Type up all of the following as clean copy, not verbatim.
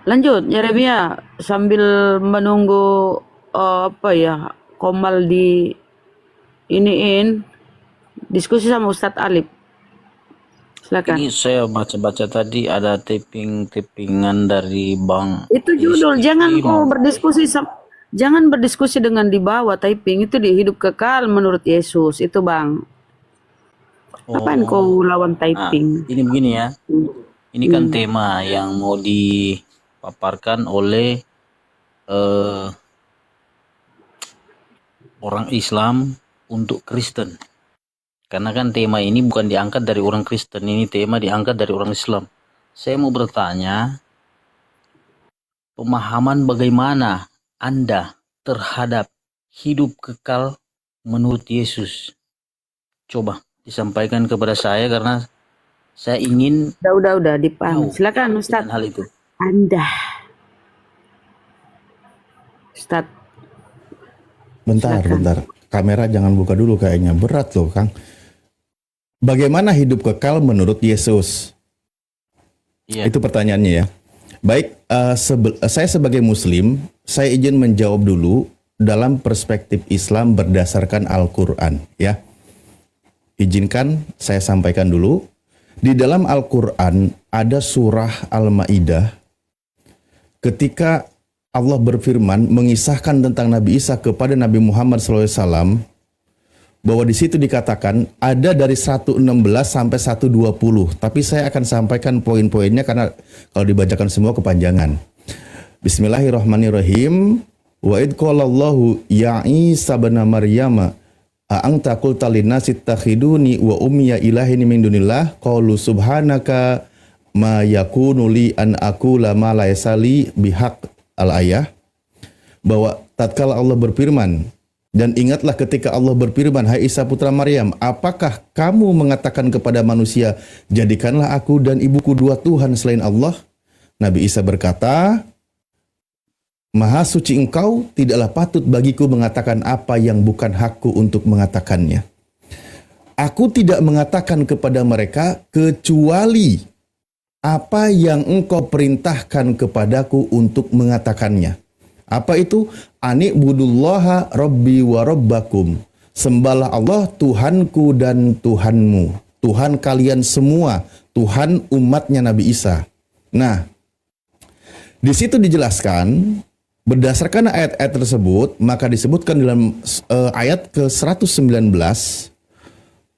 Lanjut, Yeremia sambil menunggu apa ya, Komal di iniin diskusi sama Ustadz Alif. Ini Silakan. saya baca-baca tadi ada tipping-tippingan dari Bang Itu judul, Rizky mau. jangan berdiskusi dengan di bawah typing itu di hidup kekal menurut Yesus itu Bang. Ngapain kau Oh, lawan nah typing? ini begini ya. Hmm. Ini kan Hmm. tema yang mau dipaparkan oleh eh, orang Islam untuk Kristen. Karena kan tema ini bukan diangkat dari orang Kristen, ini tema diangkat dari orang Islam. Saya mau bertanya, pemahaman bagaimana Anda terhadap hidup kekal menurut Yesus? Coba disampaikan kepada saya karena saya ingin Udah dipahami. tahu Silakan dengan Ustadz. hal itu. Anda, Ustadz, Bentar, silakan. bentar. Kamera jangan buka dulu kayaknya. Berat loh, Kang. Bagaimana hidup kekal menurut Yesus? Iya, Itu pertanyaannya ya. Baik, saya sebagai Muslim, saya izin menjawab dulu dalam perspektif Islam berdasarkan Al-Quran. Ya, izinkan saya sampaikan dulu. Di dalam Al-Quran ada surah Al-Ma'idah ketika Allah berfirman mengisahkan tentang Nabi Isa kepada Nabi Muhammad SAW, bahwa di situ dikatakan ada dari 116 sampai 120, tapi saya akan sampaikan poin-poinnya karena kalau dibacakan semua kepanjangan. Bismillahirrahmanirrahim. Wa id qalallahu ya Isa bin Maryam a anta qulta linnasi ittakhiduni wa ummiya ilahin min dunillah qalu subhanaka ma yakunu li an aqula ma laysa li bihaq al-ayah. Bahwa tatkala Allah berfirman, dan ingatlah ketika Allah berfirman, hai Isa putra Maryam, apakah kamu mengatakan kepada manusia, jadikanlah aku dan ibuku dua Tuhan selain Allah? Nabi Isa berkata, Maha suci engkau, tidaklah patut bagiku mengatakan apa yang bukan hakku untuk mengatakannya. Aku tidak mengatakan kepada mereka kecuali apa yang engkau perintahkan kepadaku untuk mengatakannya. Apa itu? Ani'budullaha rabbi wa rabbakum. Sembahlah Allah Tuhanku dan Tuhanmu. Tuhan kalian semua. Tuhan umatnya Nabi Isa. Nah, di situ dijelaskan, berdasarkan ayat-ayat tersebut, maka disebutkan dalam ayat ke-119,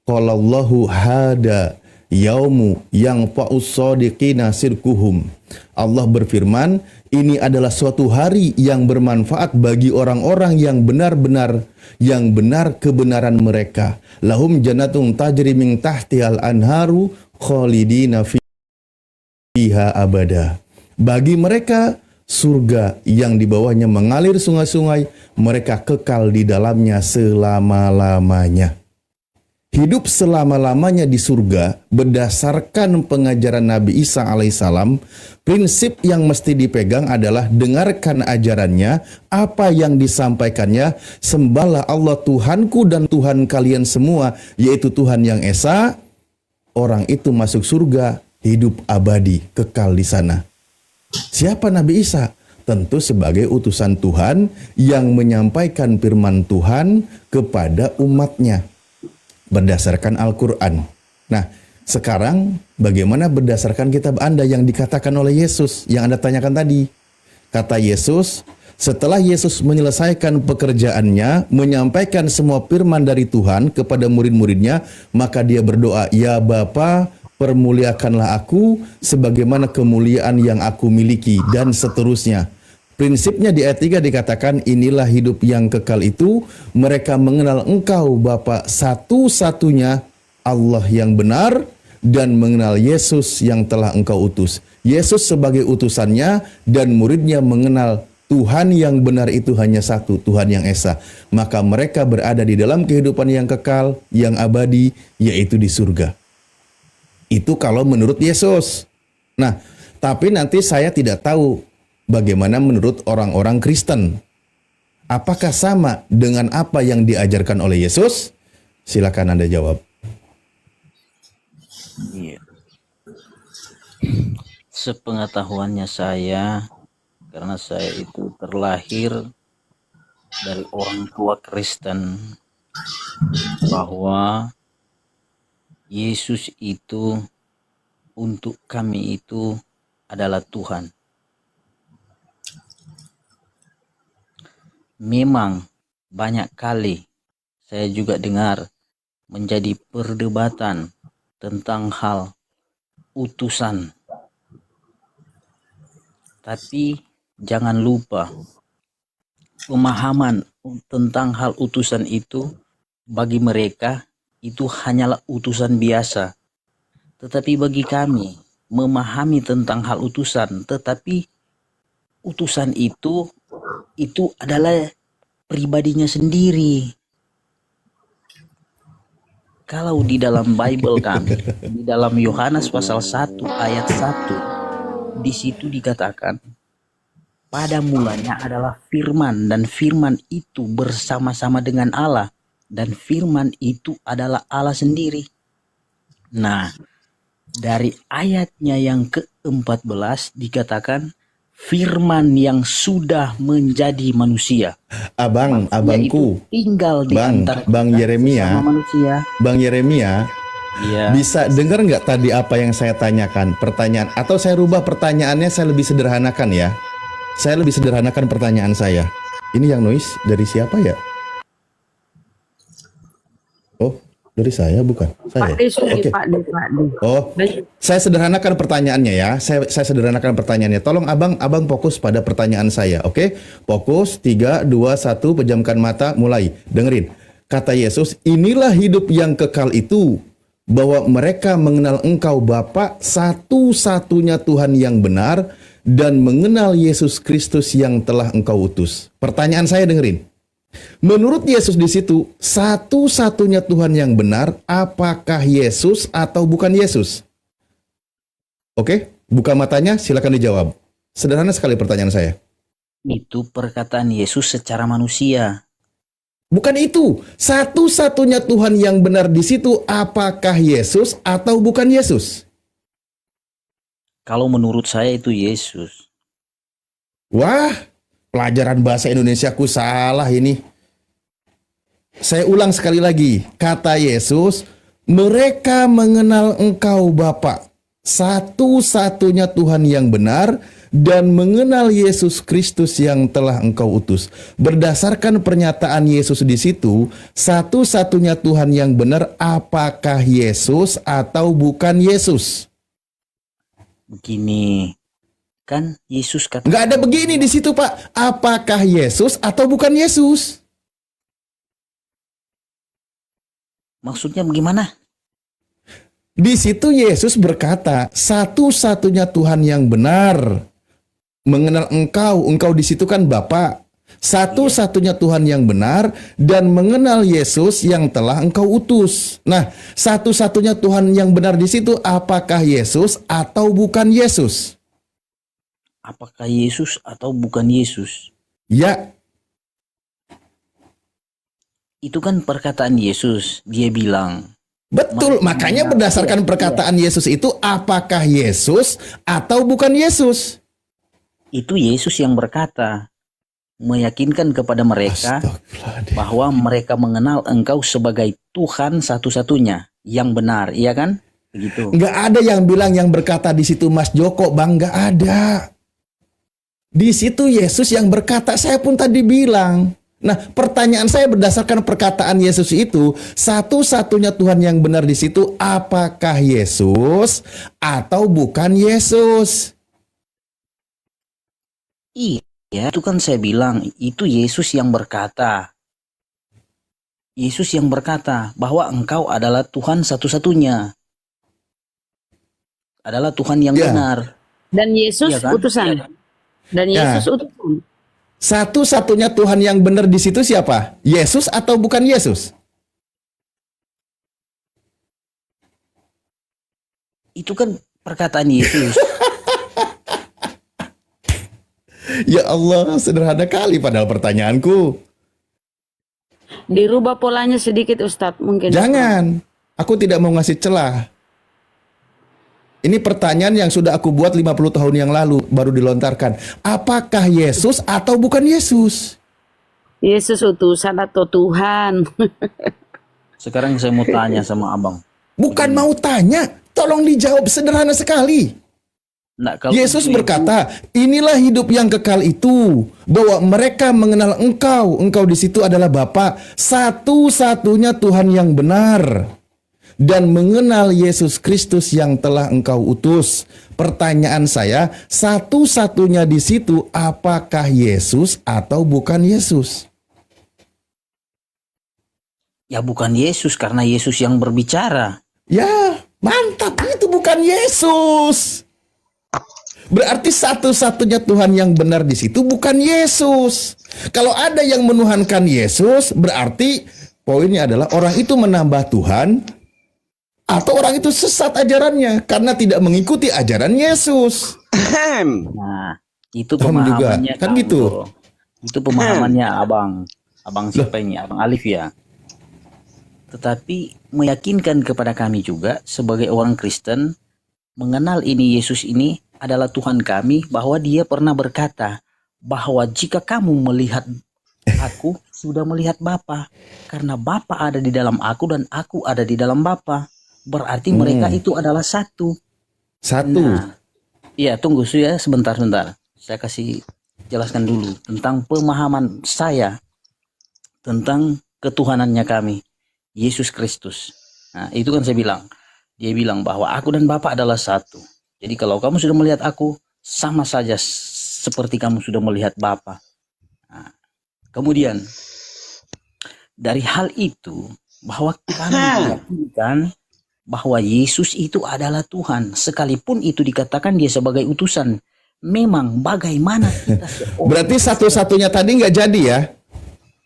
Qalallahu hada yaumu yang fa'us-sadiqina sirkuhum. Allah berfirman, ini adalah suatu hari yang bermanfaat bagi orang-orang yang benar kebenaran mereka. Lahum jannatun tajri min tahtihal anharu khalidina fiha abada. Bagi mereka surga yang di bawahnya mengalir sungai-sungai, mereka kekal di dalamnya selama-lamanya. Hidup selama-lamanya di surga berdasarkan pengajaran Nabi Isa alaihissalam, prinsip yang mesti dipegang adalah dengarkan ajarannya, apa yang disampaikannya, sembahlah Allah Tuhanku dan Tuhan kalian semua, yaitu Tuhan yang Esa, orang itu masuk surga, hidup abadi, kekal di sana. Siapa Nabi Isa? Tentu sebagai utusan Tuhan yang menyampaikan firman Tuhan kepada umatnya berdasarkan Al-Quran. Nah, sekarang bagaimana berdasarkan kitab Anda yang dikatakan oleh Yesus yang Anda tanyakan tadi? Kata Yesus, setelah Yesus menyelesaikan pekerjaannya, menyampaikan semua firman dari Tuhan kepada murid-muridnya, maka dia berdoa, ya Bapa, permuliakanlah aku sebagaimana kemuliaan yang aku miliki, dan seterusnya. Prinsipnya di ayat 3 dikatakan, inilah hidup yang kekal itu, mereka mengenal engkau Bapa satu-satunya Allah yang benar, dan mengenal Yesus yang telah engkau utus. Yesus sebagai utusannya dan muridnya mengenal Tuhan yang benar itu hanya satu, Tuhan yang Esa. Maka mereka berada di dalam kehidupan yang kekal, yang abadi, yaitu di surga. Itu kalau menurut Yesus. Nah, tapi nanti saya tidak tahu bagaimana menurut orang-orang Kristen. Apakah sama dengan apa yang diajarkan oleh Yesus? Silakan Anda jawab. Iya. Sepengetahuannya saya, karena saya itu terlahir dari orang tua Kristen, bahwa Yesus itu untuk kami itu adalah Tuhan. Memang banyak kali saya juga dengar menjadi perdebatan tentang hal utusan. Tapi jangan lupa, pemahaman tentang hal utusan itu bagi mereka itu hanyalah utusan biasa. Tetapi bagi kami memahami tentang hal utusan, tetapi utusan itu adalah pribadinya sendiri. Kalau di dalam Bible kami, di dalam Yohanes pasal 1 ayat 1, di situ dikatakan, pada mulanya adalah firman, dan firman itu bersama-sama dengan Allah, dan firman itu adalah Allah sendiri. Nah, dari ayatnya yang ke-14 dikatakan, firman yang sudah menjadi manusia. Manusia itu Abangku, tinggal di antara Bang kita Yeremia, sesama manusia. Bang Yeremia, Iya. bisa dengar nggak tadi apa yang saya tanyakan? Pertanyaan, atau saya rubah pertanyaannya, saya lebih sederhanakan ya. Saya lebih sederhanakan pertanyaan saya. Ini yang noise dari siapa ya? Oh, dari saya bukan? Saya. Pak D, sorry, Oke. Pak D. Oh, saya sederhanakan pertanyaannya ya. Saya sederhanakan pertanyaannya. Tolong abang fokus pada pertanyaan saya, oke? Fokus, 3, 2, 1, pejamkan mata, mulai. Dengerin. Kata Yesus, inilah hidup yang kekal itu, bahwa mereka mengenal Engkau Bapa, satu-satunya Tuhan yang benar, dan mengenal Yesus Kristus yang telah Engkau utus. Pertanyaan saya, dengerin. Menurut Yesus di situ, satu-satunya Tuhan yang benar, apakah Yesus atau bukan Yesus? Oke, buka matanya, silakan dijawab. Sederhana sekali pertanyaan saya. Itu perkataan Yesus secara manusia. Bukan itu. Satu-satunya Tuhan yang benar di situ, apakah Yesus atau bukan Yesus? Kalau menurut saya itu Yesus. Wah, pelajaran bahasa Indonesiaku salah ini. Saya ulang sekali lagi. Kata Yesus, mereka mengenal Engkau Bapa, satu-satunya Tuhan yang benar, dan mengenal Yesus Kristus yang telah Engkau utus. Berdasarkan pernyataan Yesus di situ, satu-satunya Tuhan yang benar, apakah Yesus atau bukan Yesus? Begini, kan Yesus kata, Nggak ada begini di situ, Pak. Apakah Yesus atau bukan Yesus? maksudnya bagaimana? Di situ Yesus berkata, satu-satunya Tuhan yang benar, mengenal engkau di situ kan Bapa. Satu-satunya Tuhan yang benar dan mengenal Yesus yang telah Engkau utus. Nah, satu-satunya Tuhan yang benar di situ apakah Yesus atau bukan Yesus? Apakah Yesus atau bukan Yesus? Ya, Itu kan perkataan Yesus. Dia bilang, betul. Makanya berdasarkan perkataan Yesus itu apakah Yesus atau bukan Yesus? itu Yesus yang berkata, meyakinkan kepada mereka Astagfirullahaladzim. bahwa mereka mengenal Engkau sebagai Tuhan satu-satunya yang benar, iya kan? Begitu. Nggak ada yang bilang yang berkata di situ Mas Joko, Bang, nggak ada. Di situ Yesus yang berkata, saya pun tadi bilang. Nah, pertanyaan saya berdasarkan perkataan Yesus itu, satu-satunya Tuhan yang benar di situ, apakah Yesus atau bukan Yesus? Iya, itu kan saya bilang, itu Yesus yang berkata. Yesus yang berkata bahwa Engkau adalah Tuhan satu-satunya. Adalah Tuhan yang Ya. benar. Dan Yesus Iya kan? utusan. Dan Ya. Yesus utusan. Satu-satunya Tuhan yang benar di situ siapa? Yesus atau bukan Yesus? Itu kan perkataan Yesus. Ya Allah, sederhana kali padahal pertanyaanku. Dirubah polanya sedikit Ustadz mungkin. Jangan, aku tidak mau ngasih celah. Ini pertanyaan yang sudah aku buat 50 tahun yang lalu, baru dilontarkan. Apakah Yesus atau bukan Yesus? Yesus utusan atau Tuhan? Sekarang saya mau tanya sama abang. Bukan mau tanya, tolong dijawab, sederhana sekali. Nggak, kalau Yesus itu- berkata, inilah hidup yang kekal itu, bahwa mereka mengenal engkau di situ adalah Bapa, satu-satunya Tuhan yang benar, dan mengenal Yesus Kristus yang telah engkau utus. Pertanyaan saya, satu-satunya di situ apakah Yesus atau bukan Yesus? Ya bukan Yesus, karena Yesus yang berbicara. Ya, mantap, itu bukan Yesus. Berarti satu-satunya Tuhan yang benar di situ bukan Yesus. Kalau ada yang menuhankan Yesus, berarti poinnya adalah orang itu menambah Tuhan atau orang itu sesat ajarannya karena tidak mengikuti ajaran Yesus. Nah, itu Paham juga, pemahamannya kan kamu, gitu. bro. Itu pemahamannya abang. Abang siapa ini? Abang Alif ya. Tetapi meyakinkan kepada kami juga sebagai orang Kristen, mengenal ini Yesus ini adalah Tuhan kami, bahwa dia pernah berkata bahwa jika kamu melihat aku, sudah melihat Bapa, karena Bapa ada di dalam aku dan aku ada di dalam Bapa. Berarti mereka itu adalah satu. Satu. Nah, iya, tunggu ya sebentar. Saya kasih jelaskan dulu tentang pemahaman saya tentang ketuhanannya kami, Yesus Kristus. Nah, itu kan saya bilang. Dia bilang bahwa aku dan Bapa adalah satu. Jadi kalau kamu sudah melihat aku, sama saja seperti kamu sudah melihat Bapa. Nah, kemudian dari hal itu, bahwa kami meyakinkan bahwa Yesus itu adalah Tuhan, sekalipun itu dikatakan dia sebagai utusan. Memang bagaimana kita Berarti satu-satunya tadi nggak jadi ya?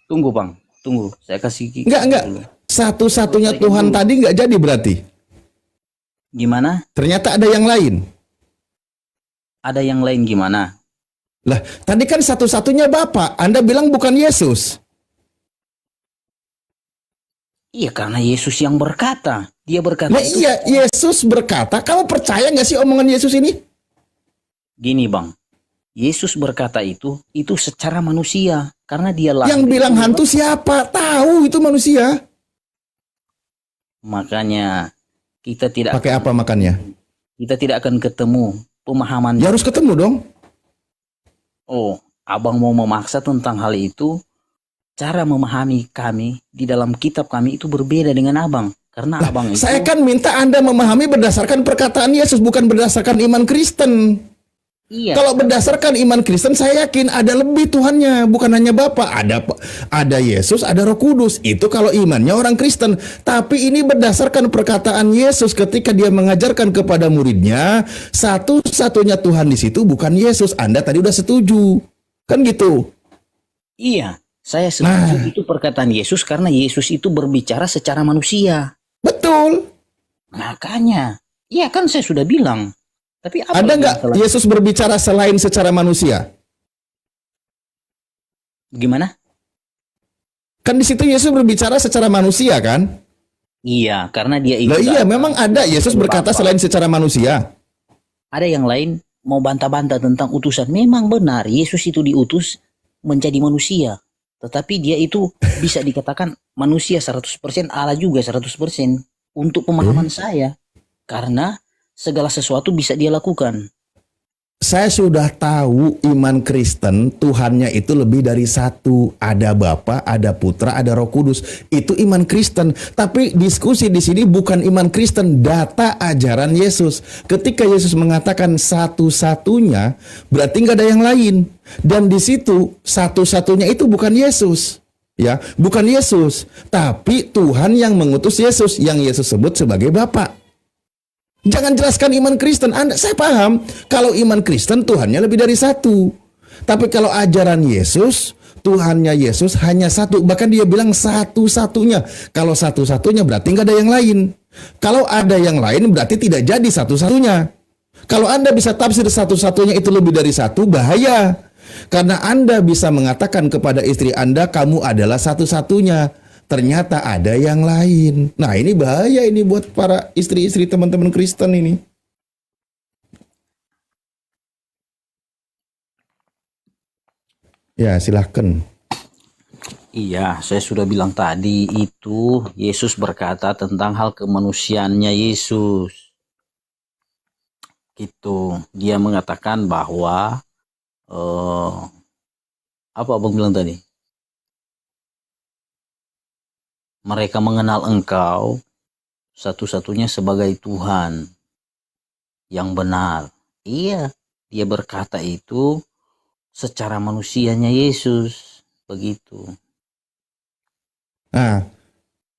Tunggu bang, tunggu. Saya kasih Enggak. dulu. Satu-satunya Tuhan tadi nggak jadi berarti? Gimana? Ternyata ada yang lain. Ada yang lain gimana? Lah, tadi kan satu-satunya Bapa. Anda bilang bukan Yesus. Iya, karena Yesus yang berkata. Dia berkata Nah itu. iya, Yesus berkata, kamu percaya nggak sih omongan Yesus ini? Gini bang, Yesus berkata itu secara manusia. Karena dia lahir. Yang bilang hantu siapa? Tahu itu manusia. Makanya kita tidak Pakai apa makannya? kita tidak akan ketemu pemahaman. Ya harus ketemu dong. Oh, abang mau memaksa tentang hal itu. Cara memahami kami di dalam kitab kami itu berbeda dengan abang. Karena abang itu. Saya kan minta Anda memahami berdasarkan perkataan Yesus, bukan berdasarkan iman Kristen. Iya. Kalau berdasarkan iman Kristen, saya yakin ada lebih Tuhannya, bukan hanya Bapa. Ada Yesus, ada Roh Kudus. Itu kalau imannya orang Kristen. Tapi ini berdasarkan perkataan Yesus ketika dia mengajarkan kepada muridnya, satu-satunya Tuhan di situ bukan Yesus. Anda tadi udah setuju, kan gitu? Iya, saya setuju itu perkataan Yesus karena Yesus itu berbicara secara manusia. Betul. Makanya, iya kan saya sudah bilang. Tapi apa Ada yang nggak salah? Yesus berbicara selain secara manusia? Gimana? Kan di situ Yesus berbicara secara manusia kan? Iya, karena dia itu. Lah iya, memang ada Yesus berkata selain secara manusia. Ada yang lain mau bantah-bantah tentang utusan. Memang benar, Yesus itu diutus menjadi manusia. Tetapi dia itu bisa dikatakan manusia 100%, Allah juga 100% untuk pemahaman saya. Karena segala sesuatu bisa dia lakukan. Saya sudah tahu iman Kristen Tuhannya itu lebih dari satu. Ada Bapa, ada Putra, ada Roh Kudus. Itu iman Kristen. Tapi diskusi di sini bukan iman Kristen, data ajaran Yesus. Ketika Yesus mengatakan satu-satunya, berarti nggak ada yang lain. Dan di situ satu-satunya itu bukan Yesus. Ya, bukan Yesus, tapi Tuhan yang mengutus Yesus, yang Yesus sebut sebagai Bapa. Jangan jelaskan iman Kristen. Saya paham kalau iman Kristen Tuhannya lebih dari satu. Tapi kalau ajaran Yesus, Tuhannya Yesus hanya satu. Bahkan dia bilang satu-satunya. Kalau satu-satunya berarti nggak ada yang lain. Kalau ada yang lain berarti tidak jadi satu-satunya. Kalau Anda bisa tafsir satu-satunya itu lebih dari satu, bahaya. Karena Anda bisa mengatakan kepada istri Anda, kamu adalah satu-satunya. Ternyata ada yang lain. Nah ini bahaya ini buat para istri-istri teman-teman Kristen ini. Ya, silahkan. Iya, saya sudah bilang tadi itu Yesus berkata tentang hal kemanusiaannya Yesus. Gitu. Dia mengatakan bahwa apa abang bilang tadi? Mereka mengenal engkau satu-satunya sebagai Tuhan yang benar. Iya, dia berkata itu secara manusianya Yesus. Begitu. Nah,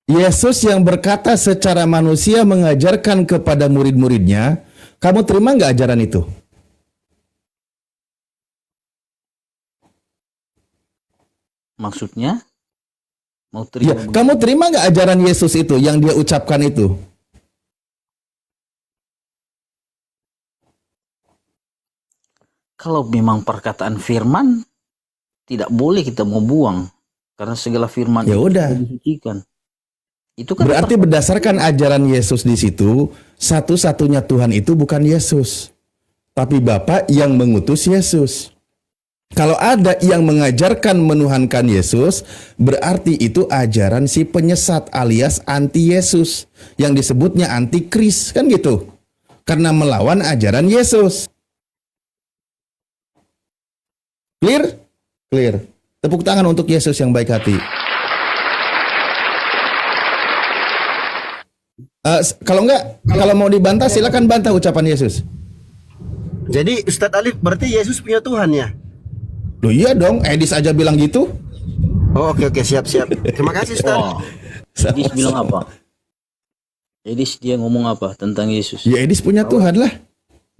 Yesus yang berkata secara manusia mengajarkan kepada murid-muridnya, kamu terima nggak ajaran itu? Maksudnya mau Ya, terima kamu terima nggak ajaran Yesus itu yang dia ucapkan itu? kalau memang perkataan firman tidak boleh kita mau buang karena segala firman Ya itu udah. sudah disucikan. Itu kan Berarti berdasarkan ajaran Yesus di situ, satu-satunya Tuhan itu bukan Yesus, tapi Bapa yang mengutus Yesus. Kalau ada yang mengajarkan menuhankan Yesus, berarti itu ajaran si penyesat alias anti Yesus, yang disebutnya antikris, kan gitu. Karena melawan ajaran Yesus. Clear? Clear. Tepuk tangan untuk Yesus yang baik hati. Kalau mau dibantah silakan bantah ucapan Yesus. Jadi Ustadz Alif berarti Yesus punya Tuhan ya? Loh iya dong, Edis aja bilang gitu. Oh, oke siap. Terima kasih Ustadz. oh, Edis bilang apa? Edis dia ngomong apa tentang Yesus? Ya Edis punya Tuhan lah.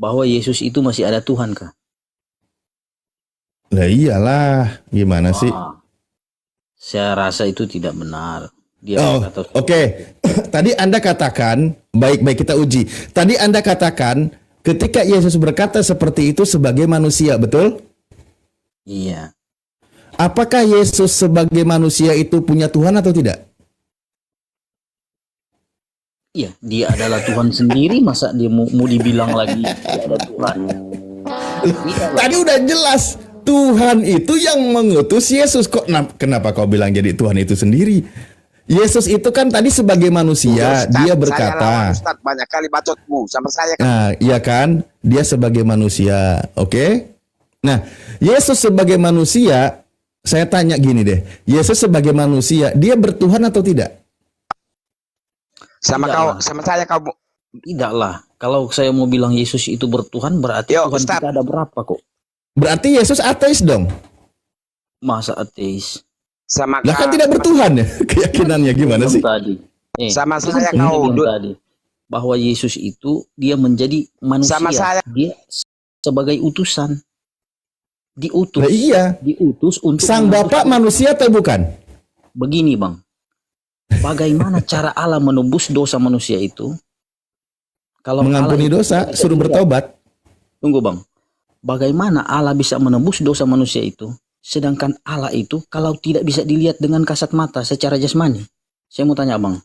Bahwa Yesus itu masih ada Tuhan kah? Lah iyalah, gimana sih? Wah, saya rasa itu tidak benar. Dia Oh, berkata, oke. Tadi Anda katakan, baik kita uji. Tadi Anda katakan ketika Yesus berkata seperti itu sebagai manusia, betul? iya. Apakah Yesus sebagai manusia itu punya Tuhan atau tidak? Iya, dia adalah Tuhan sendiri. Masa dia mau dibilang lagi dia ada Tuhan? Iya lah. Tadi udah jelas, Tuhan itu yang mengutus Yesus. Kok kenapa kau bilang jadi Tuhan itu sendiri? Yesus itu kan tadi sebagai manusia, Ustaz, dia saya lawan berkata. Ustaz banyak kali bacotmu sama saya kan. Nah, iya kan? Dia sebagai manusia, oke? Nah, Yesus sebagai manusia, saya tanya gini deh. Yesus sebagai manusia, dia bertuhan atau tidak? Sama Tidak kau, lah. sama saya kau. Tidaklah. Kalau saya mau bilang Yesus itu bertuhan, berarti Yo, Tuhan Ustaz. kita ada berapa kok? Berarti Yesus ateis dong? Masa ateis? Sama Lah kan kau, tidak bertuhan ya? Keyakinannya gimana sih? Tadi. Sama itu saya kan kau bilang tadi bahwa Yesus itu dia menjadi manusia. Sama saya. Dia sebagai utusan. Diutus. Lah iya. Diutus untuk Sang menebus. Bapak manusia atau bukan? Begini Bang. Bagaimana cara Allah menebus dosa manusia itu? Kalau Mengampuni Allah dosa, suruh bertobat. Tunggu Bang. Bagaimana Allah bisa menebus dosa manusia itu? Sedangkan Allah itu kalau tidak bisa dilihat dengan kasat mata secara jasmani. Saya mau tanya Bang.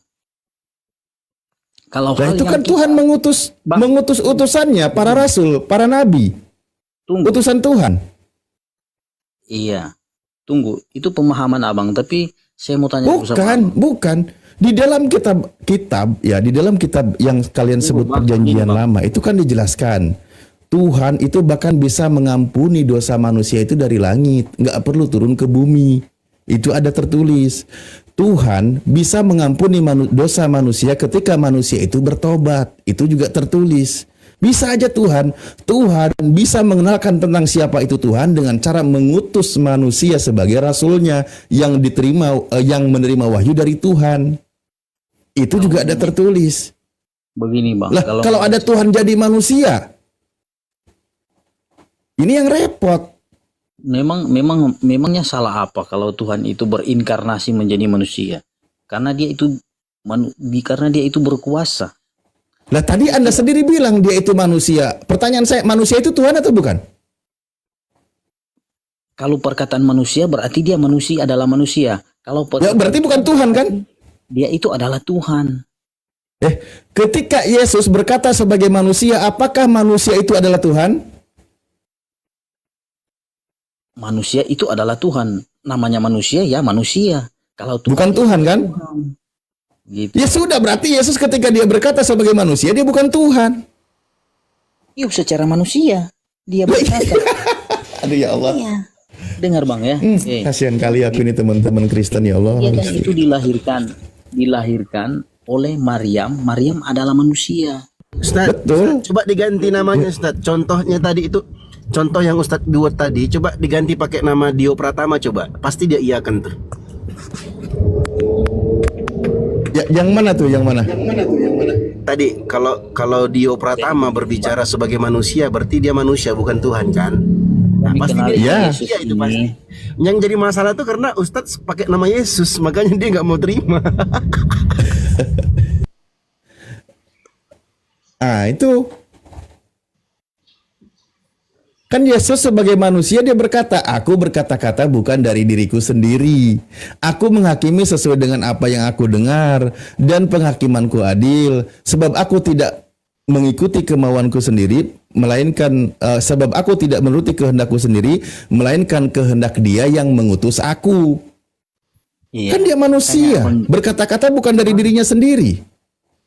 Kalau Nah hal itu yang kan Tuhan mengutus utusannya, para rasul, para nabi. Tunggu. Utusan Tuhan. Iya. Tunggu. Itu pemahaman Abang. Tapi saya mau tanya dulu sama Abang. Bukan. Di dalam kitab yang kalian sebut Bang, perjanjian Bang. lama, itu kan dijelaskan. Tuhan itu bahkan bisa mengampuni dosa manusia itu dari langit. Nggak perlu turun ke bumi. Itu ada tertulis. Tuhan bisa mengampuni dosa manusia ketika manusia itu bertobat. Itu juga tertulis. Bisa aja Tuhan bisa mengenalkan tentang siapa itu Tuhan dengan cara mengutus manusia sebagai rasulnya yang menerima wahyu dari Tuhan. Itu juga ada tertulis. Begini Bang. Lah, kalau ada Tuhan jadi manusia, ini yang repot. Memangnya salah apa kalau Tuhan itu berinkarnasi menjadi manusia? Karena dia itu berkuasa. Lah tadi Anda sendiri bilang dia itu manusia. Pertanyaan saya, manusia itu Tuhan atau bukan? Kalau perkataan manusia berarti dia manusia adalah manusia. Kalau Ya, berarti bukan Tuhan kan? Dia itu adalah Tuhan. Ketika Yesus berkata sebagai manusia, apakah manusia itu adalah Tuhan? manusia itu adalah Tuhan. Namanya manusia ya manusia. Kalau Tuhan Bukan Tuhan kan? gitu. Ya sudah, berarti Yesus ketika dia berkata sebagai manusia, dia bukan Tuhan. Yuk secara manusia dia berkata. Aduh ya Allah. Iya. Dengar Bang ya. Kasihan kali aku ini teman-teman Kristen, ya Allah. Dia kan itu dilahirkan oleh Maryam. Maryam adalah manusia. Ustaz, Betul. coba diganti namanya Ustaz. Contohnya tadi itu, contoh yang Ustaz buat tadi, coba diganti pakai nama Dio Pratama coba. Pasti dia iakan tuh. Ya, yang mana tuh? Yang mana? Tadi kalau Dio Pratama berbicara sebagai manusia, berarti dia manusia bukan Tuhan kan? Nah, Kami pasti kenal dia Yesus manusia itu ini. pasti. Yang jadi masalah tuh karena Ustadz pakai nama Yesus, makanya dia nggak mau terima. Itu. Kan Yesus sebagai manusia dia berkata, aku berkata-kata bukan dari diriku sendiri. Aku menghakimi sesuai dengan apa yang aku dengar, dan penghakimanku adil, sebab aku tidak mengikuti kemauanku sendiri, melainkan sebab aku tidak menuruti kehendakku sendiri, melainkan kehendak Dia yang mengutus aku. Iya. Kan dia manusia, berkata-kata bukan dari dirinya sendiri.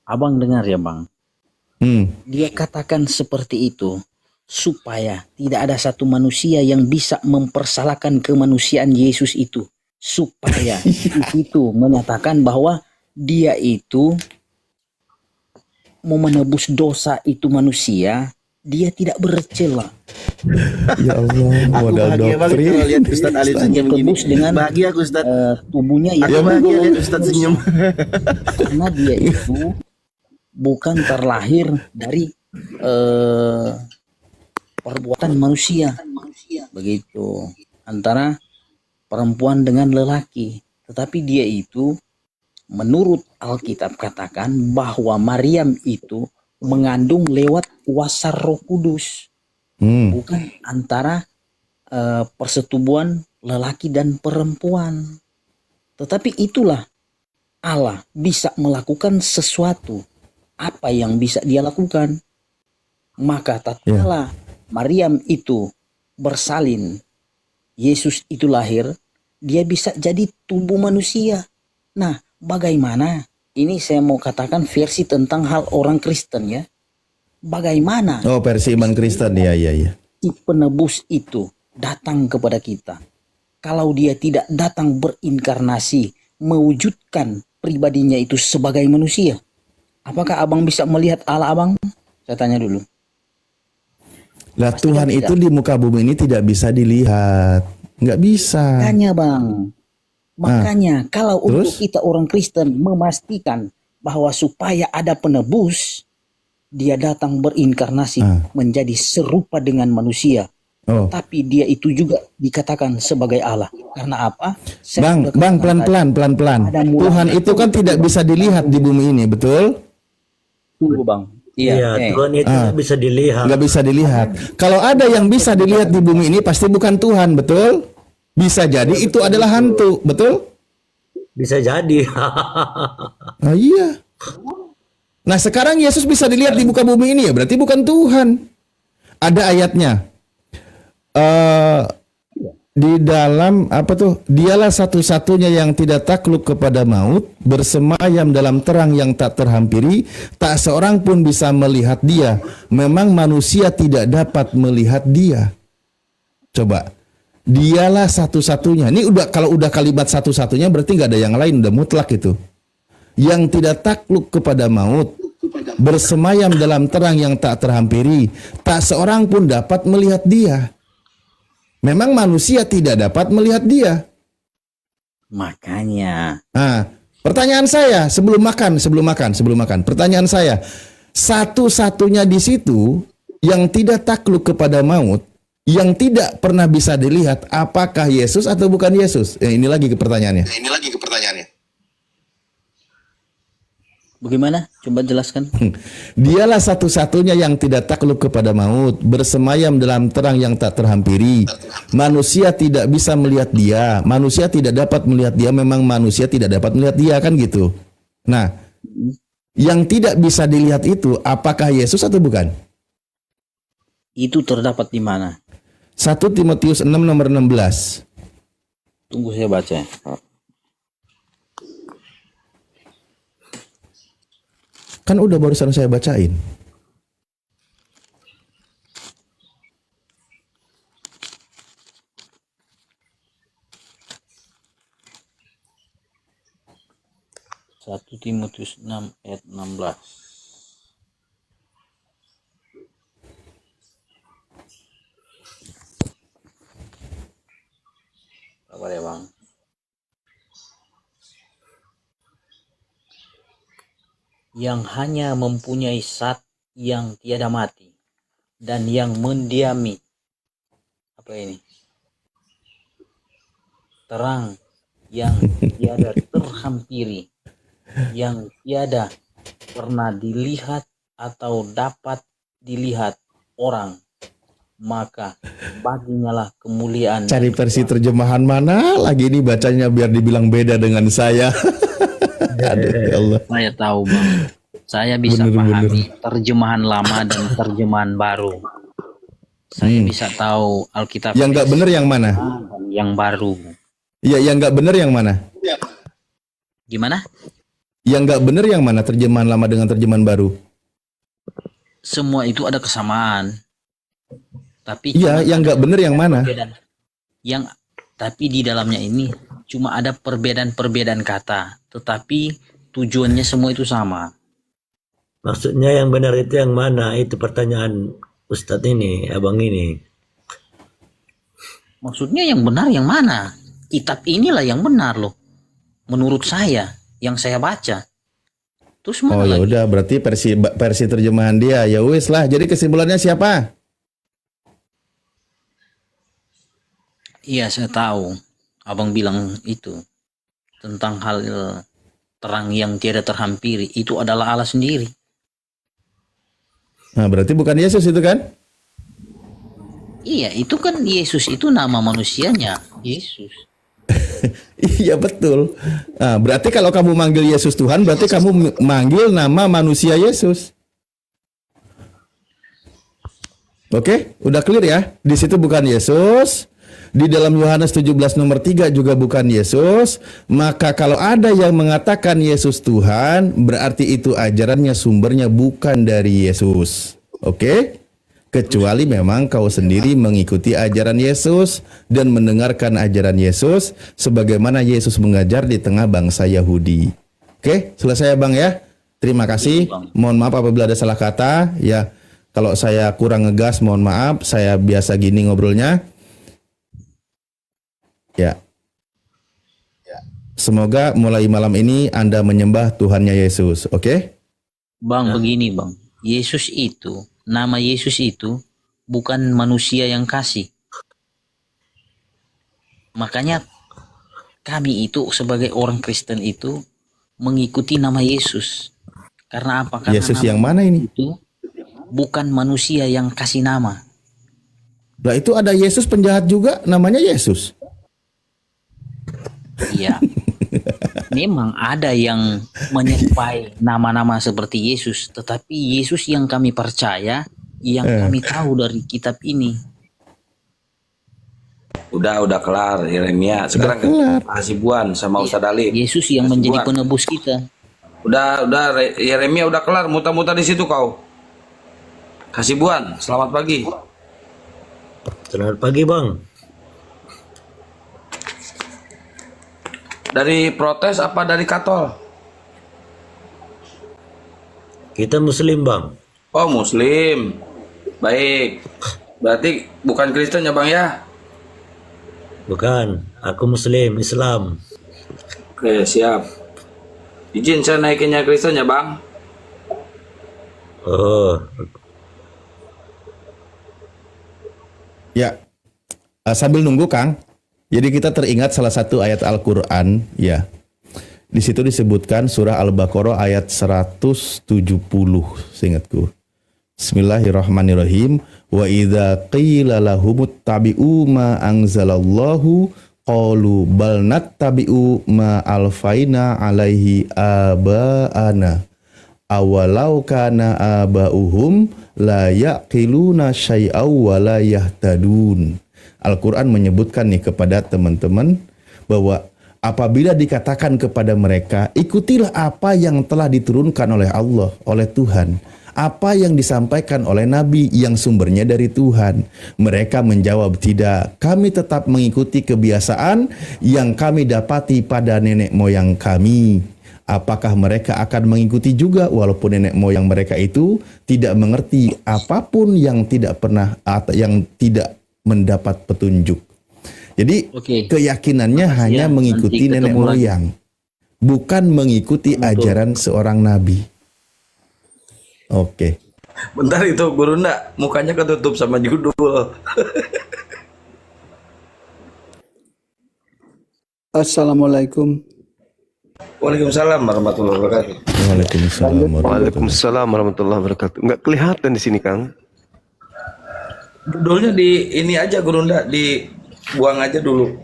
Abang dengar ya Bang. Hmm. Dia katakan seperti itu supaya tidak ada satu manusia yang bisa mempersalahkan kemanusiaan Yesus itu. Supaya itu menyatakan bahwa dia itu mau menebus dosa itu manusia, dia tidak bercela. Ya Allah, Aku modal bahagia banget doktrin. kalau lihat Ustadz Ali senyum gini. Tebus dengan Bahagia aku Ustadz. tubuhnya Aku yang bahagia lihat Ustadz senyum. karena dia itu bukan terlahir dari perbuatan manusia, begitu, antara perempuan dengan lelaki, tetapi dia itu menurut Alkitab katakan bahwa Maryam itu mengandung lewat kuasa Roh Kudus, bukan antara persetubuhan lelaki dan perempuan. Tetapi itulah Allah bisa melakukan sesuatu. Apa yang bisa dia lakukan? Maka tatkala Maryam itu bersalin, Yesus itu lahir, dia bisa jadi tubuh manusia. Nah, bagaimana? Ini saya mau katakan versi tentang hal orang Kristen ya. Bagaimana Oh, versi iman Kristen, ya. si penebus itu datang kepada kita? Kalau dia tidak datang berinkarnasi, mewujudkan pribadinya itu sebagai manusia, apakah abang bisa melihat Allah abang? Saya tanya dulu. Lah Tuhan tidak. itu di muka bumi ini tidak bisa dilihat, nggak bisa. Makanya bang, makanya kalau untuk terus? kita orang Kristen memastikan bahwa supaya ada penebus, dia datang berinkarnasi menjadi serupa dengan manusia. Oh, Tapi dia itu juga dikatakan sebagai Allah. Karena apa? Bang, Saya sudah katakan pelan-pelan. Ada mulanya. Tuhan itu kan tidak bisa dilihat di bumi ini, betul? tunggu bang. Iya, Tuhan itu nggak bisa dilihat. Nggak bisa dilihat. Kalau ada yang bisa dilihat di bumi ini, pasti bukan Tuhan, betul? Bisa jadi itu adalah hantu, betul? Bisa jadi. Ah, iya. Nah sekarang Yesus bisa dilihat di muka bumi ini ya, berarti bukan Tuhan. Ada ayatnya. Di dalam apa tuh? Dialah satu-satunya yang tidak takluk kepada maut, bersemayam dalam terang yang tak terhampiri, tak seorang pun bisa melihat Dia. Memang manusia tidak dapat melihat Dia. Coba, Dialah satu-satunya. Ini kalau udah kalimat satu-satunya berarti nggak ada yang lain, udah mutlak itu. Yang tidak takluk kepada maut, bersemayam dalam terang yang tak terhampiri, tak seorang pun dapat melihat Dia. Memang manusia tidak dapat melihat Dia. Makanya. Nah, pertanyaan saya sebelum makan. Pertanyaan saya, satu-satunya di situ yang tidak takluk kepada maut, yang tidak pernah bisa dilihat, apakah Yesus atau bukan Yesus? Ini lagi pertanyaannya. Bagaimana? Coba jelaskan. Dialah satu-satunya yang tidak takluk kepada maut, bersemayam dalam terang yang tak terhampiri. Manusia tidak bisa melihat Dia, manusia tidak dapat melihat Dia, memang manusia tidak dapat melihat Dia, kan gitu. Nah, yang tidak bisa dilihat itu apakah Yesus atau bukan? Itu terdapat di mana? 1 Timotius 6 nomor 16. Tunggu saya baca. Kan udah barusan saya bacain. Satu Timotius 6 ayat 16. Apa ya bang? Yang hanya mempunyai zat yang tiada mati dan yang mendiami apa ini? Terang yang tiada terhampiri, yang tiada pernah dilihat atau dapat dilihat orang, maka baginya lah kemuliaan. Cari versi terjemahan mana lagi ini bacanya biar dibilang beda dengan saya. Aduh, ya Allah. Saya tahu bang, saya bisa pahami terjemahan lama dan terjemahan baru. Saya bisa tahu Alkitab Yang nggak bener yang mana? dan yang baru. Ya, yang nggak bener yang mana? Gimana? Yang nggak bener yang mana? Terjemahan lama dengan terjemahan baru? Semua itu ada kesamaan. Tapi Iya, cuma yang nggak bener yang mana? perbedaan. Tapi di dalamnya ini cuma ada perbedaan-perbedaan kata, tetapi tujuannya semua itu sama. Maksudnya yang benar itu yang mana? Itu pertanyaan Ustadz ini, abang ini. Maksudnya yang benar yang mana? Kitab inilah yang benar loh. Menurut saya, yang saya baca. Terus Oh mana ya lagi? udah, berarti versi terjemahan dia. Ya wis lah. Jadi kesimpulannya siapa? Iya, saya tahu. Abang bilang itu tentang hal terang yang tiada terhampiri. Itu adalah Allah sendiri. Nah, berarti bukan Yesus itu kan? Iya, itu kan Yesus, itu nama manusianya. Yesus. Iya betul. Nah, berarti kalau kamu manggil Yesus Tuhan, berarti kamu manggil nama manusia Yesus. Oke, udah clear ya? Di situ bukan Yesus. Di dalam Yohanes 17 nomor 3 juga bukan Yesus. Maka kalau ada yang mengatakan Yesus Tuhan, berarti itu ajarannya sumbernya bukan dari Yesus. Oke? Kecuali memang kau sendiri mengikuti ajaran Yesus dan mendengarkan ajaran Yesus sebagaimana Yesus mengajar di tengah bangsa Yahudi. Oke, selesai ya Bang ya. Terima kasih. Mohon maaf apabila ada salah kata. Ya, kalau saya kurang ngegas mohon maaf. Saya biasa gini ngobrolnya. Ya. Semoga mulai malam ini Anda menyembah Tuhannya Yesus. Oke? Bang, begini bang. Yesus itu, nama Yesus itu bukan manusia yang kasih. Makanya kami itu sebagai orang Kristen itu mengikuti nama Yesus. Karena apa? Karena Yesus nama yang mana ini? itu bukan manusia yang kasih nama. Lah itu ada Yesus penjahat juga namanya Yesus. Iya. Memang ada yang menyerupai nama-nama seperti Yesus, tetapi Yesus yang kami percaya, yang kami tahu dari kitab ini. Udah kelar Yeremia. Sekarang Hasibuan sama Ustadz Ali. Yesus yang menjadi penebus kita. Udah Yeremia udah kelar, muter-muter di situ kau. Hasibuan, selamat pagi. Selamat pagi bang. Dari protes apa dari katol? Kita muslim bang. Oh Muslim. Baik. Berarti bukan Kristen ya Bang ya? Bukan, aku muslim, Islam. Oke siap. Izin saya naikinnya Kristen ya Bang. Oh, Ya, sambil nunggu Kang, jadi kita teringat salah satu ayat Al-Quran, ya. Di situ disebutkan surah Al-Baqarah ayat 170, seingatku. Bismillahirrahmanirrahim. Wa idza qila lahumut tabi'u ma anzalallahu qalu bal nattabi'u ma alfaina alaihi aba'ana awalau kana aba'uhum la yaqiluna syai'aw wa la yahtadun. Al-Quran menyebutkan nih kepada teman-teman bahwa apabila dikatakan kepada mereka, ikutilah apa yang telah diturunkan oleh Allah, oleh Tuhan, apa yang disampaikan oleh Nabi yang sumbernya dari Tuhan. Mereka menjawab, tidak, kami tetap mengikuti kebiasaan yang kami dapati pada nenek moyang kami. Apakah mereka akan mengikuti juga walaupun nenek moyang mereka itu tidak mengerti apapun yang tidak pernah atau yang tidak mendapat petunjuk. Jadi Oke. keyakinannya Makasih hanya ya, mengikuti nanti nenek ketemu lagi. moyang, bukan mengikuti ajaran seorang nabi. Oke. Bentar itu Guru Nda, mukanya ketutup sama judul. Assalamualaikum. Waalaikumsalam warahmatullahi wabarakatuh. Waalaikumsalam warahmatullahi Waalaikumsalam warahmatullahi wabarakatuh. Nggak kelihatan di sini, Kang. Judulnya di ini aja Guru Nda, dibuang aja dulu.